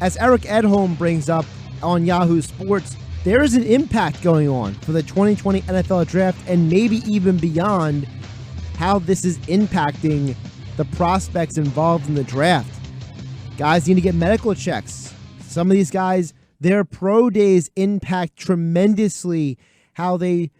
As Eric Edholm brings up on Yahoo Sports, there is an impact going on for the 2020 NFL Draft and maybe even beyond, how this is impacting the prospects involved in the draft. Guys need to get medical checks. Some of these guys, their pro days impact tremendously how they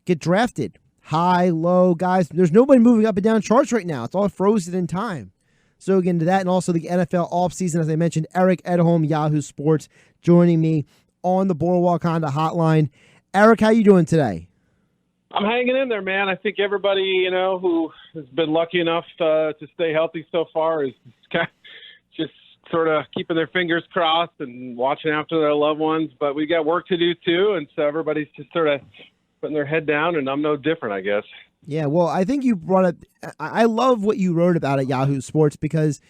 get drafted. High, low, guys. There's nobody moving up and down charts right now. It's all frozen in time. So again, to that and also the NFL offseason, as I mentioned, Eric Edholm, Yahoo Sports, joining me on the Boardwalk Honda hotline. Eric, how you doing today? I'm hanging in there, man. I think everybody, who has been lucky enough to stay healthy so far is just sort of keeping their fingers crossed and watching after their loved ones. But we got work to do too, and so everybody's just sort of putting their head down, and I'm no different, I guess. Yeah, well, I think you brought up – I love what you wrote about at Yahoo Sports, because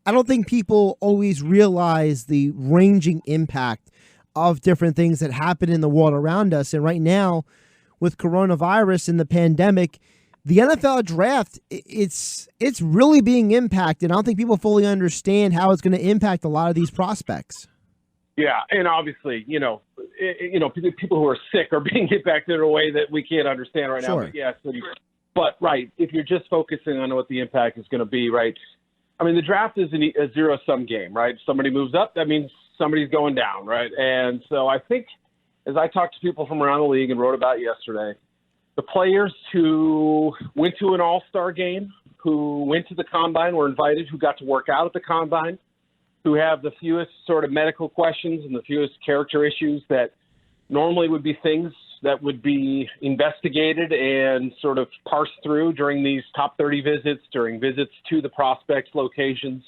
I don't think people always realize the ranging impact of different things that happen in the world around us. And right now, with coronavirus and the pandemic, the NFL draft, it's really being impacted. I don't think people fully understand how it's going to impact a lot of these prospects. Yeah, and obviously, people who are sick are being impacted in a way that we can't understand right Sure. now. But yes, right, if you're just focusing on what the impact is going to be, right? I mean, the draft is a zero-sum game, right? If somebody moves up, that means somebody's going down, right? And so I think, as I talked to people from around the league and wrote about yesterday, the players who went to an all-star game, who went to the combine, were invited, who got to work out at the combine, who have the fewest sort of medical questions and the fewest character issues that normally would be things that would be investigated and sort of parsed through during these top 30 visits, during visits to the prospects' locations.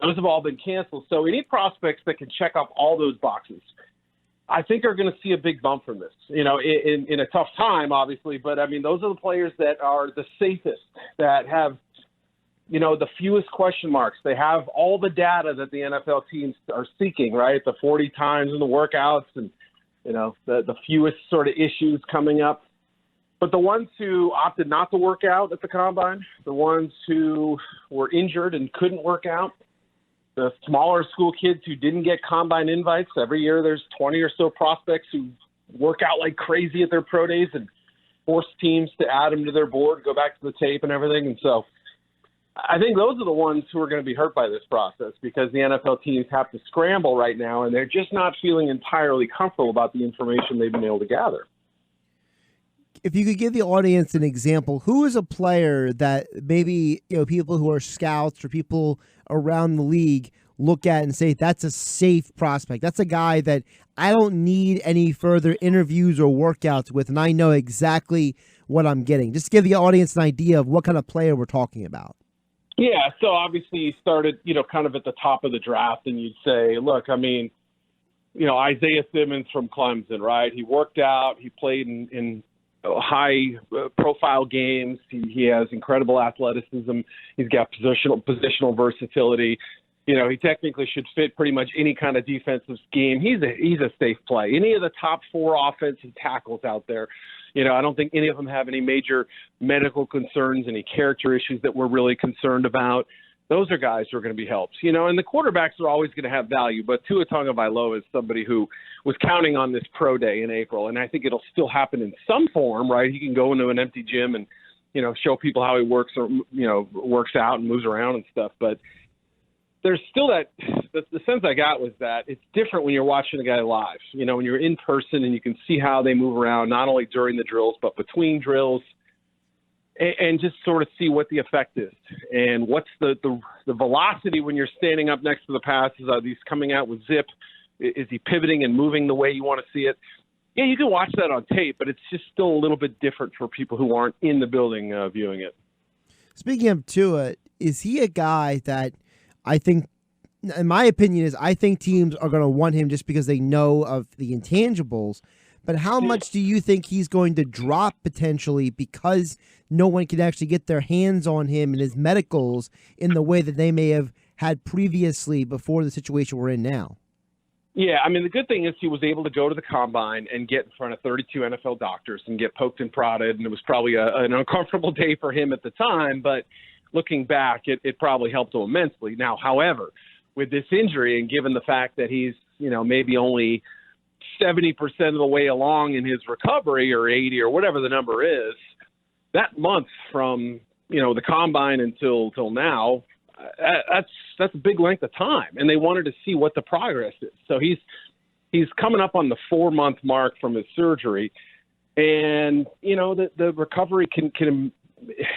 Those have all been canceled. So any prospects that can check off all those boxes, I think are going to see a big bump from this, in a tough time, obviously. But, I mean, those are the players that are the safest, that have, the fewest question marks. They have all the data that the NFL teams are seeking, right? The 40 times in the workouts and, the fewest sort of issues coming up. But the ones who opted not to work out at the combine, the ones who were injured and couldn't work out, the smaller school kids who didn't get combine invites. Every year there's 20 or so prospects who work out like crazy at their pro days and force teams to add them to their board, go back to the tape and everything. And so I think those are the ones who are going to be hurt by this process, because the NFL teams have to scramble right now, and they're just not feeling entirely comfortable about the information they've been able to gather. If you could give the audience an example, who is a player that maybe, people who are scouts or people around the league look at and say, that's a safe prospect. That's a guy that I don't need any further interviews or workouts with, and I know exactly what I'm getting. Just to give the audience an idea of what kind of player we're talking about. Yeah, so obviously you started, kind of at the top of the draft, and you'd say, look, I mean, Isaiah Simmons from Clemson, right? He worked out, he played in high-profile games. He has incredible athleticism. He's got positional versatility. He technically should fit pretty much any kind of defensive scheme. He's a safe play. Any of the top 4 offensive tackles out there, I don't think any of them have any major medical concerns, any character issues that we're really concerned about. Those are guys who are going to be helps. And the quarterbacks are always going to have value, but Tua Tagovailoa is somebody who was counting on this pro day in April, and I think it'll still happen in some form, right? He can go into an empty gym and, show people how he works or, works out and moves around and stuff, but there's still the sense I got was that it's different when you're watching a guy live, when you're in person and you can see how they move around, not only during the drills, but between drills, and just sort of see what the effect is and what's the velocity when you're standing up next to the passes. Are these coming out with zip? Is he pivoting and moving the way you want to see it? Yeah, you can watch that on tape, but it's just still a little bit different for people who aren't in the building viewing it. Speaking of Tua, is he a guy that I think, in my opinion, I think teams are going to want him just because they know of the intangibles. But how much do you think he's going to drop potentially because no one can actually get their hands on him and his medicals in the way that they may have had previously before the situation we're in now? Yeah, I mean, the good thing is he was able to go to the combine and get in front of 32 NFL doctors and get poked and prodded, and it was probably an uncomfortable day for him at the time, but looking back, it probably helped him immensely. Now, however, with this injury, and given the fact that he's, maybe only 70% of the way along in his recovery, or 80 or whatever the number is, that month from, the combine until now, that's a big length of time. And they wanted to see what the progress is. So he's coming up on the 4-month mark from his surgery. And, the recovery can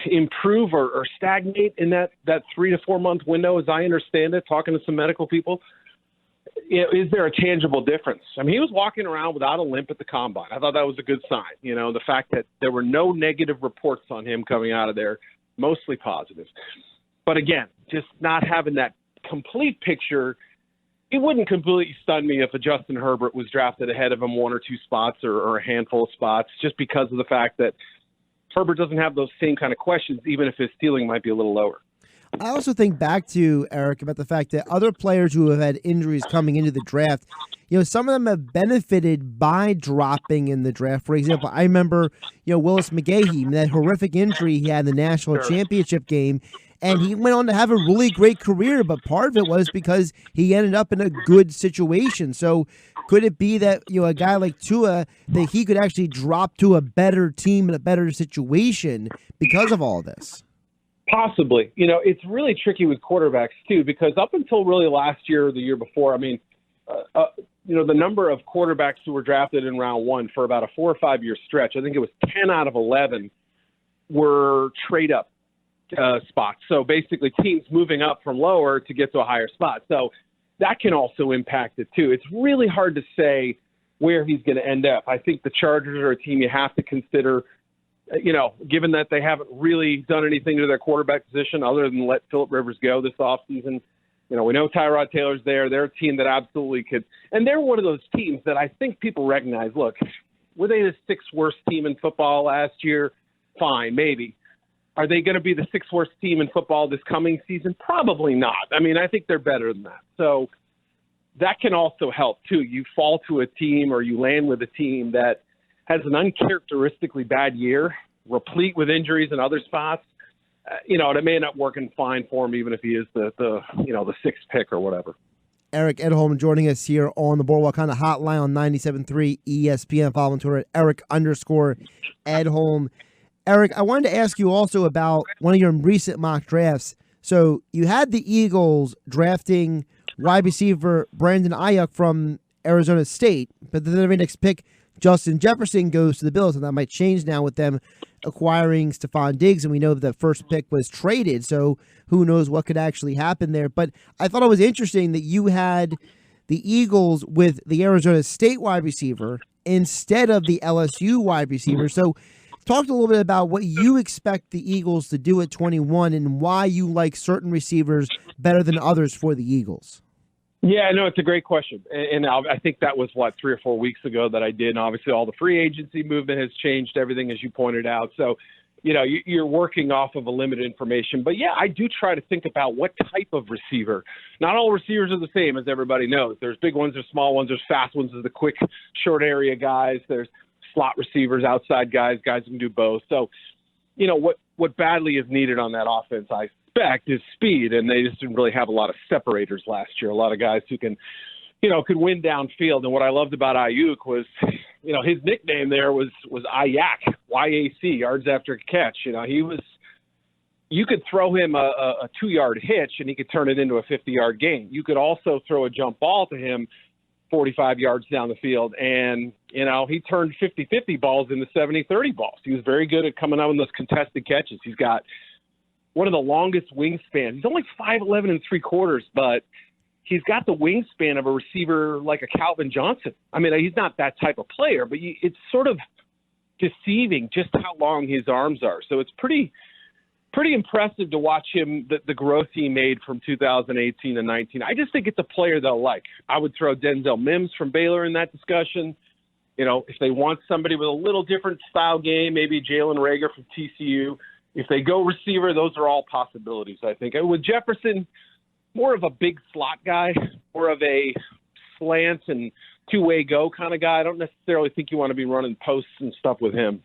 improve or stagnate in that 3 to 4 month window, as I understand it, talking to some medical people. Is there a tangible difference? I mean, he was walking around without a limp at the combine. I thought that was a good sign. The fact that there were no negative reports on him coming out of there, mostly positive. But again, just not having that complete picture, it wouldn't completely stun me if a Justin Herbert was drafted ahead of him 1 or 2 spots or a handful of spots, just because of the fact that Herbert doesn't have those same kind of questions, even if his ceiling might be a little lower. I also think back to, Eric, about the fact that other players who have had injuries coming into the draft, some of them have benefited by dropping in the draft. For example, I remember, Willis McGahee, that horrific injury he had in the national championship game, and he went on to have a really great career, but part of it was because he ended up in a good situation. So could it be that, a guy like Tua, that he could actually drop to a better team in a better situation because of all this? Possibly. It's really tricky with quarterbacks, too, because up until really last year or the year before, I mean, the number of quarterbacks who were drafted in round 1 for about a 4 or 5 year stretch, I think it was 10 out of 11 were trade-up spots. So basically teams moving up from lower to get to a higher spot. So that can also impact it, too. It's really hard to say where he's going to end up. I think the Chargers are a team you have to consider, given that they haven't really done anything to their quarterback position other than let Phillip Rivers go this offseason. We know Tyrod Taylor's there. They're a team that absolutely could. And they're one of those teams that I think people recognize. Look, were they the 6th worst team in football last year? Fine, maybe. Are they going to be the 6th worst team in football this coming season? Probably not. I mean, I think they're better than that. So that can also help, too. You fall to a team or you land with a team that has an uncharacteristically bad year, replete with injuries in other spots, it may end up working fine for him, even if he is the 6th pick or whatever. Eric Edholm joining us here on the Boardwalk on the hotline on 97.3 ESPN. Follow on Twitter at Eric_Edholm. Eric, I wanted to ask you also about one of your recent mock drafts. So you had the Eagles drafting wide receiver Brandon Ayuk from Arizona State, but the very next pick, Justin Jefferson, goes to the Bills, and that might change now with them acquiring Stephon Diggs, and we know the first pick was traded, so who knows what could actually happen there. But I thought it was interesting that you had the Eagles with the Arizona State wide receiver instead of the LSU wide receiver. So talk a little bit about what you expect the Eagles to do at 21 and why you like certain receivers better than others for the Eagles. Yeah, no, it's a great question. And I think that was, 3 or 4 weeks ago that I did. And obviously all the free agency movement has changed everything, as you pointed out. So, you're working off of a limited information. But, yeah, I do try to think about what type of receiver. Not all receivers are the same, as everybody knows. There's big ones, there's small ones, there's fast ones, there's the quick, short area guys. There's slot receivers, outside guys who can do both. So, what badly is needed on that offense, I expect, is speed, and they just didn't really have a lot of separators last year. A lot of guys who can, could win downfield. And what I loved about Ayuk was, his nickname there was Ayak, Y-A-C, yards after catch. You could throw him a 2-yard hitch and he could turn it into a 50-yard gain. You could also throw a jump ball to him 45 yards down the field, and he turned 50-50 balls into 70-30 balls. He was very good at coming out with those contested catches. He's got one of the longest wingspans. He's only 5'11 3/4, but he's got the wingspan of a receiver like a Calvin Johnson. I mean, he's not that type of player, but it's sort of deceiving just how long his arms are. So it's pretty impressive to watch him, the growth he made from 2018 to 19. I just think it's a player they'll like. I would throw Denzel Mims from Baylor in that discussion. If they want somebody with a little different style game, maybe Jalen Reagor from TCU. If they go receiver, those are all possibilities, I think. And with Jefferson, more of a big slot guy, more of a slant and two-way go kind of guy. I don't necessarily think you want to be running posts and stuff with him.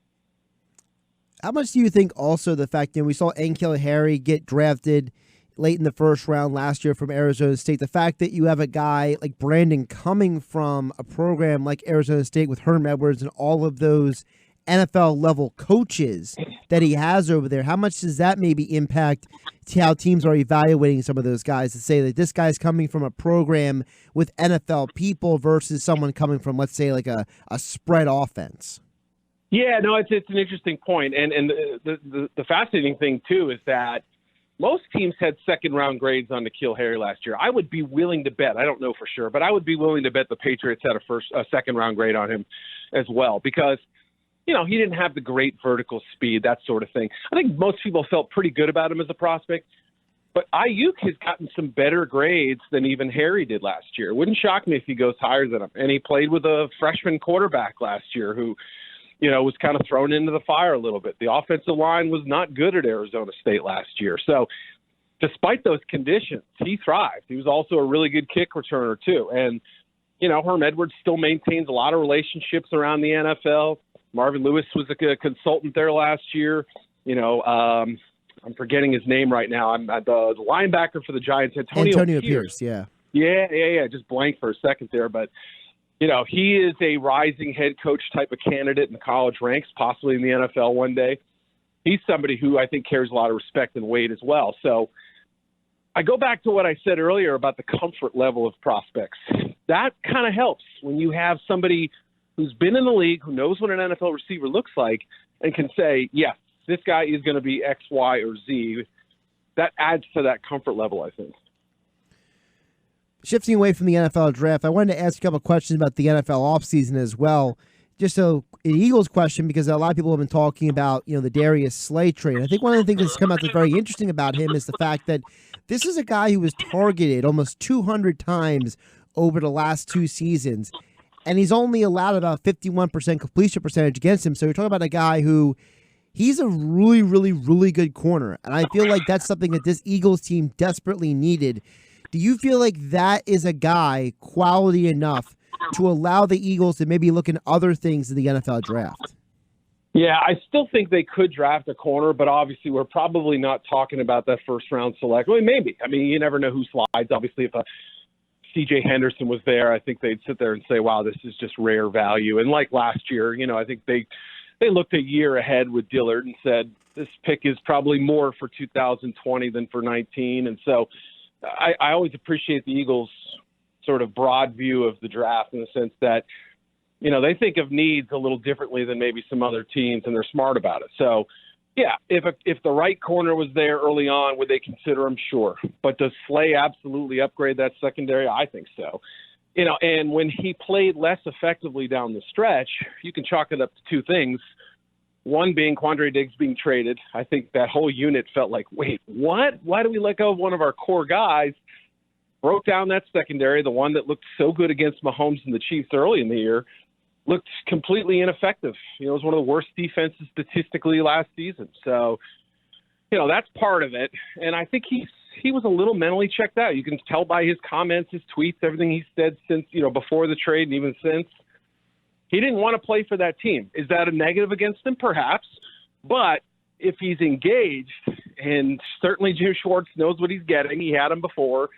How much do you think also the fact that we saw N'Keal Harry get drafted late in the first round last year from Arizona State. The fact that you have a guy like Brandon coming from a program like Arizona State with Herm Edwards and all of those NFL level coaches that he has over there, how much does that maybe impact how teams are evaluating some of those guys to say that this guy's coming from a program with NFL people versus someone coming from, let's say, like a spread offense? Yeah, no, it's an interesting point. And the fascinating thing, too, is that most teams had second-round grades on N'Keal Harry last year. I would be willing to bet, I don't know for sure, but I would be willing to bet the Patriots had a second-round grade on him as well because, he didn't have the great vertical speed, that sort of thing. I think most people felt pretty good about him as a prospect. But Ayuk has gotten some better grades than even Harry did last year. It wouldn't shock me if he goes higher than him. And he played with a freshman quarterback last year who, was kind of thrown into the fire a little bit. The offensive line was not good at Arizona State last year. So despite those conditions, he thrived. He was also a really good kick returner, too. And, Herm Edwards still maintains a lot of relationships around the NFL. Marvin Lewis was a consultant there last year. I'm forgetting his name right now. I'm the linebacker for the Giants, Antonio Pierce. Yeah. Yeah. Just blank for a second there. But, he is a rising head coach type of candidate in the college ranks, possibly in the NFL one day. He's somebody who I think carries a lot of respect and weight as well. So I go back to what I said earlier about the comfort level of prospects. That kind of helps when you have somebody who's been in the league, who knows what an NFL receiver looks like, and can say, yes, this guy is going to be X, Y, or Z. That adds to that comfort level, I think. Shifting away from the NFL draft, I wanted to ask a couple of questions about the NFL offseason as well. Just an Eagles question, because a lot of people have been talking about, the Darius Slay trade. I think one of the things that's come out that's very interesting about him is the fact that this is a guy who was targeted almost 200 times over the last 2 seasons, and he's only allowed about 51% completion percentage against him. So you're talking about a guy who he's a really, really, really good corner. And I feel like that's something that this Eagles team desperately needed. Do you feel like that is a guy quality enough to allow the Eagles to maybe look at other things in the NFL draft? Yeah, I still think they could draft a corner, but obviously we're probably not talking about that first-round select. Well, maybe. I mean, you never know who slides. Obviously, if C.J. Henderson was there, I think they'd sit there and say, wow, this is just rare value. And like last year, I think they looked a year ahead with Dillard and said, this pick is probably more for 2020 than for 19. And so I always appreciate the Eagles' sort of broad view of the draft in the sense that, they think of needs a little differently than maybe some other teams, and they're smart about it. So, yeah, if the right corner was there early on, would they consider him? Sure. But does Slay absolutely upgrade that secondary? I think so. And when he played less effectively down the stretch, you can chalk it up to 2 things. One being Quandre Diggs being traded. I think that whole unit felt like, wait, what? Why do we let go of one of our core guys? Broke down that secondary, the one that looked so good against Mahomes and the Chiefs early in the year, looked completely ineffective. It was one of the worst defenses statistically last season. So, that's part of it. And I think he was a little mentally checked out. You can tell by his comments, his tweets, everything he said since, before the trade and even since. He didn't want to play for that team. Is that a negative against him? Perhaps. But if he's engaged, and certainly Jim Schwartz knows what he's getting, he had him before,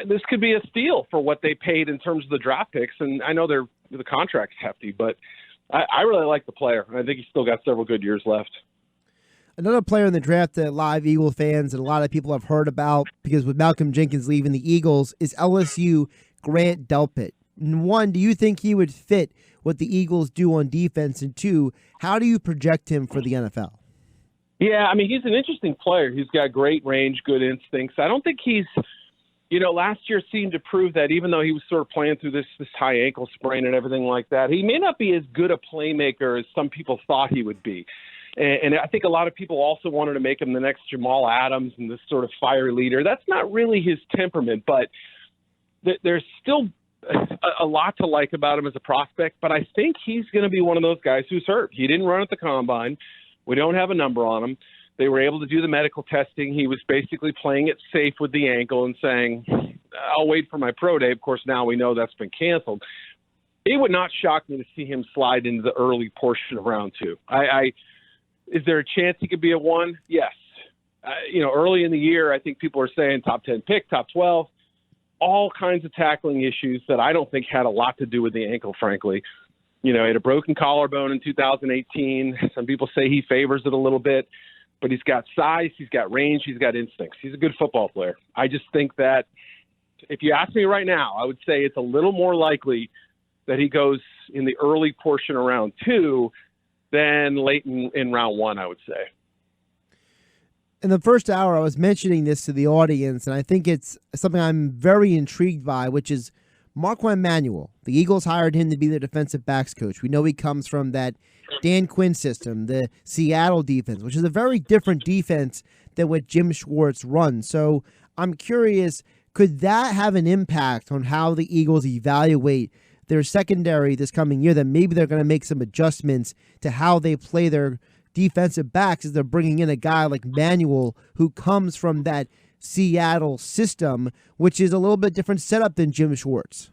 this could be a steal for what they paid in terms of the draft picks. And I know the contract's hefty, but I really like the player. I think he's still got several good years left. Another player in the draft that live Eagle fans and a lot of people have heard about, because with Malcolm Jenkins leaving the Eagles, is LSU Grant Delpit. One, do you think he would fit what the Eagles do on defense? And 2, how do you project him for the NFL? Yeah, I mean, he's an interesting player. He's got great range, good instincts. I don't think he's, last year seemed to prove that even though he was sort of playing through this high ankle sprain and everything like that, he may not be as good a playmaker as some people thought he would be. And I think a lot of people also wanted to make him the next Jamal Adams and this sort of fiery leader. That's not really his temperament, but there's still a lot to like about him as a prospect. But I think he's going to be one of those guys who's hurt. He didn't run at the combine. We don't have a number on him. They were able to do the medical testing. He was basically playing it safe with the ankle and saying, I'll wait for my pro day. Of course, now we know that's been canceled. It would not shock me to see him slide into the early portion of round 2. Is there a chance he could be a 1? Yes. early in the year, I think people are saying top 10 pick, top 12, all kinds of tackling issues that I don't think had a lot to do with the ankle, frankly. He had a broken collarbone in 2018. Some people say he favors it a little bit, but he's got size, he's got range, he's got instincts. He's a good football player. I just think that if you ask me right now, I would say it's a little more likely that he goes in the early portion of round 2 than late in round 1, I would say. In the first hour, I was mentioning this to the audience, and I think it's something I'm very intrigued by, which is Marquand Manuel. The Eagles hired him to be their defensive backs coach. We know he comes from that Dan Quinn system, the Seattle defense, which is a very different defense than what Jim Schwartz runs. So I'm curious, could that have an impact on how the Eagles evaluate their secondary this coming year, that maybe they're going to make some adjustments to how they play their defensive backs as they're bringing in a guy like Manuel who comes from that Seattle system, which is a little bit different setup than Jim Schwartz?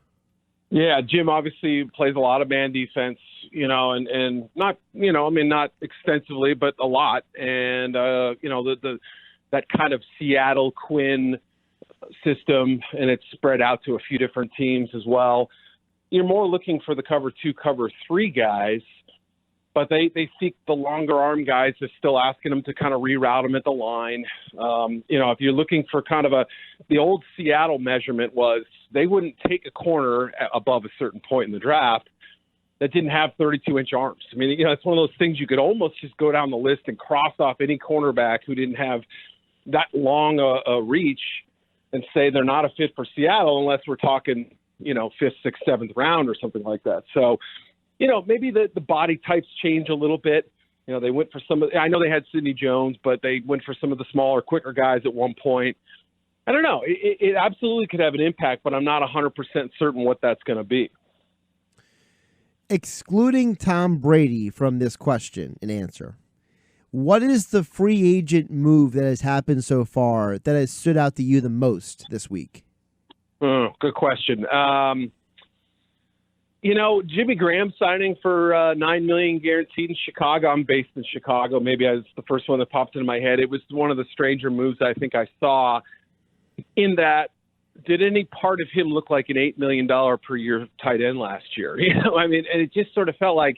Yeah, Jim obviously plays a lot of man defense, and not, not extensively, but a lot. And, that kind of Seattle Quinn system, and it's spread out to a few different teams as well. You're more looking for the cover 2, cover 3 guys, but they seek the longer arm guys. They're still asking them to kind of reroute them at the line. If you're looking for kind of the old Seattle measurement was they wouldn't take a corner above a certain point in the draft that didn't have 32-inch arms. I mean, it's one of those things you could almost just go down the list and cross off any cornerback who didn't have that long a reach and say they're not a fit for Seattle unless we're talking, 5th, 6th, 7th round or something like that. So, maybe the body types change a little bit. They went for I know they had Sidney Jones, but they went for some of the smaller, quicker guys at one point. I don't know. It absolutely could have an impact, but I'm not 100% certain what that's going to be. Excluding Tom Brady from this question and answer, what is the free agent move that has happened so far that has stood out to you the most this week? Good question. Jimmy Graham signing for $9 million guaranteed in Chicago. I'm based in Chicago. Maybe it's the first one that popped into my head. It was one of the stranger moves I think I saw. In that, did any part of him look like an $8 million per year tight end last year? And it just sort of felt like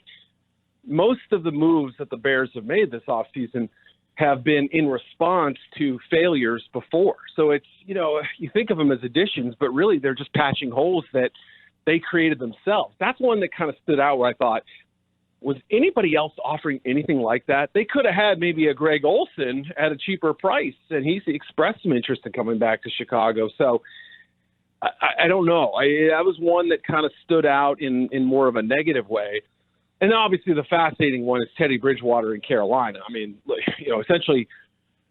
most of the moves that the Bears have made this offseason have been in response to failures before. So it's, you think of them as additions, but really they're just patching holes that they created themselves. That's one that kind of stood out where I thought, was anybody else offering anything like that? They could have had maybe a Greg Olsen at a cheaper price, and he's expressed some interest in coming back to Chicago. So I don't know. That was one that kind of stood out in more of a negative way. And obviously the fascinating one is Teddy Bridgewater in Carolina. Essentially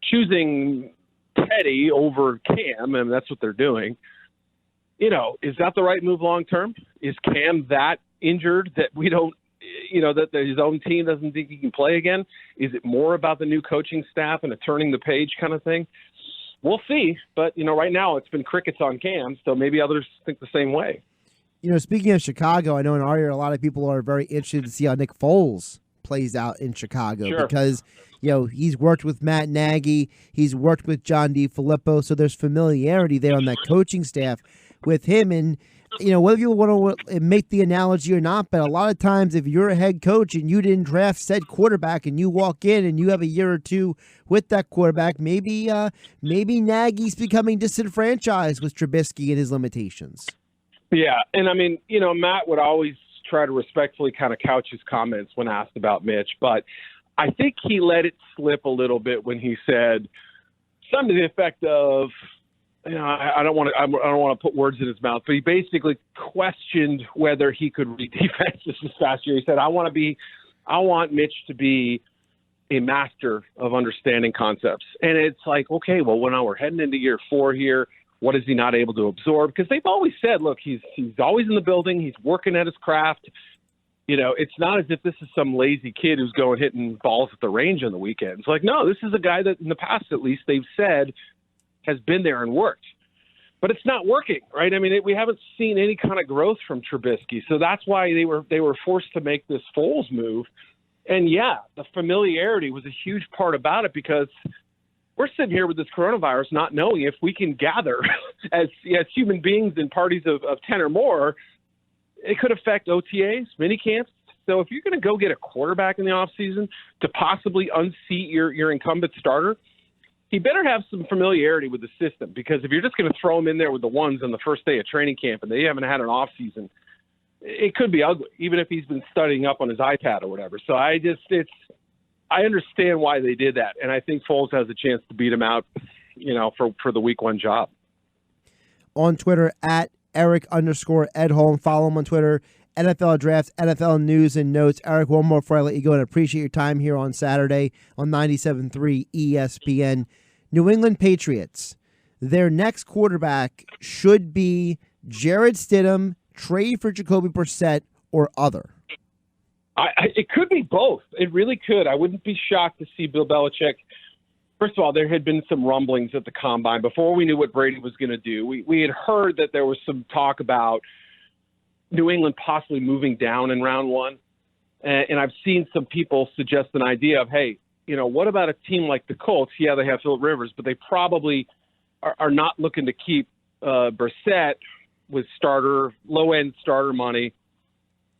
choosing Teddy over Cam, and that's what they're doing. Is that the right move long term? Is Cam that injured that we don't, that his own team doesn't think he can play again? Is it more about the new coaching staff and a turning the page kind of thing? We'll see. But, right now it's been crickets on Cam, so maybe others think the same way. Speaking of Chicago, I know in our area a lot of people are very interested to see how Nick Foles plays out in Chicago. Sure. Because, he's worked with Matt Nagy, he's worked with John DeFilippo, so there's familiarity there on that coaching staff with him. And, whether you want to make the analogy or not, but a lot of times if you're a head coach and you didn't draft said quarterback and you walk in and you have a year or two with that quarterback, maybe Nagy's becoming disenfranchised with Trubisky and his limitations. Yeah, and Matt would always try to respectfully kind of couch his comments when asked about Mitch, but I think he let it slip a little bit when he said something to the effect of, I don't want to put words in his mouth, but he basically questioned whether he could read defenses this past year. He said, I want Mitch to be a master of understanding concepts. And it's like, okay, well, now we're heading into year 4 here. What is he not able to absorb? Because they've always said, look, he's always in the building. He's working at his craft. It's not as if this is some lazy kid who's going hitting balls at the range on the weekends. Like, no, this is a guy that in the past, at least, they've said has been there and worked. But it's not working, right? We haven't seen any kind of growth from Trubisky. So that's why they were forced to make this Foles move. And, yeah, the familiarity was a huge part about it because, we're sitting here with this coronavirus not knowing if we can gather as human beings in parties of 10 or more. It could affect OTAs, mini camps. So if you're going to go get a quarterback in the offseason to possibly unseat your incumbent starter, he better have some familiarity with the system, because if you're just going to throw him in there with the ones on the first day of training camp and they haven't had an offseason, it could be ugly, even if he's been studying up on his iPad or whatever. So I understand why they did that, and I think Foles has a chance to beat him out, for the week 1 job. On Twitter, at Eric_Edholm. Follow him on Twitter. NFL Draft, NFL News and Notes. Eric, one more before I let you go, and appreciate your time here on Saturday on 97.3 ESPN. New England Patriots, their next quarterback should be Jarrett Stidham, trade for Jacoby Brissett, or other. It could be both. It really could. I wouldn't be shocked to see Bill Belichick. First of all, there had been some rumblings at the Combine before we knew what Brady was going to do. We had heard that there was some talk about New England possibly moving down in round 1. And I've seen some people suggest an idea of, hey, what about a team like the Colts? Yeah, they have Phillip Rivers, but they probably are not looking to keep Brissett with low-end starter money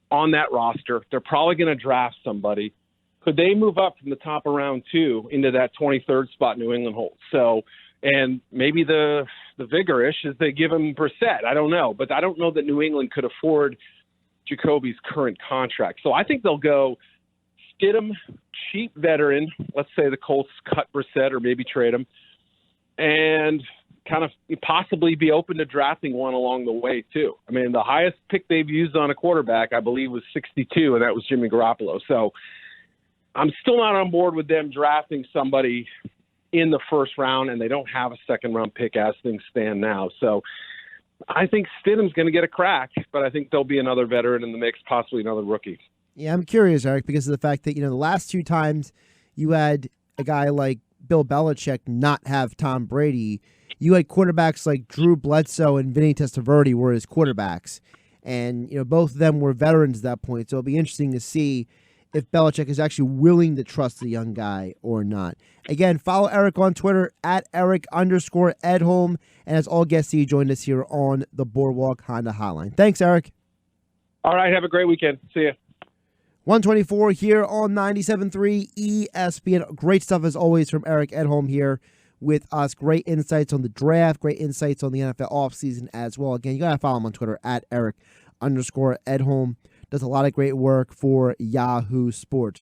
on that roster. They're probably going to draft somebody. Could they move up from the top of round 2 into that 23rd spot New England holds? So, and maybe the vigorish is they give him Brissett. I don't know, but I don't know that New England could afford Jacoby's current contract. So I think they'll go Stidham, cheap veteran. Let's say the Colts cut Brissett or maybe trade him, and kind of possibly be open to drafting one along the way too. I mean, the highest pick they've used on a quarterback, I believe, was 62, and that was Jimmy Garoppolo. So I'm still not on board with them drafting somebody in the first round, and they don't have a second-round pick as things stand now. So I think Stidham's going to get a crack, but I think there'll be another veteran in the mix, possibly another rookie. Yeah, I'm curious, Eric, because of the fact that, the last 2 times you had a guy like Bill Belichick not have Tom Brady, you had quarterbacks like Drew Bledsoe and Vinny Testaverde were his quarterbacks. And, both of them were veterans at that point. So it'll be interesting to see if Belichick is actually willing to trust the young guy or not. Again, follow Eric on Twitter at Eric_Edholm. And as all guests, he joined us here on the Boardwalk Honda Hotline. Thanks, Eric. All right. Have a great weekend. See ya. 124 here on 97.3 ESPN. Great stuff as always from Eric Edholm here with us. Great insights on the draft, great insights on the NFL offseason as well. Again, you got to follow him on Twitter at Eric_Edholm. Does a lot of great work for Yahoo Sports.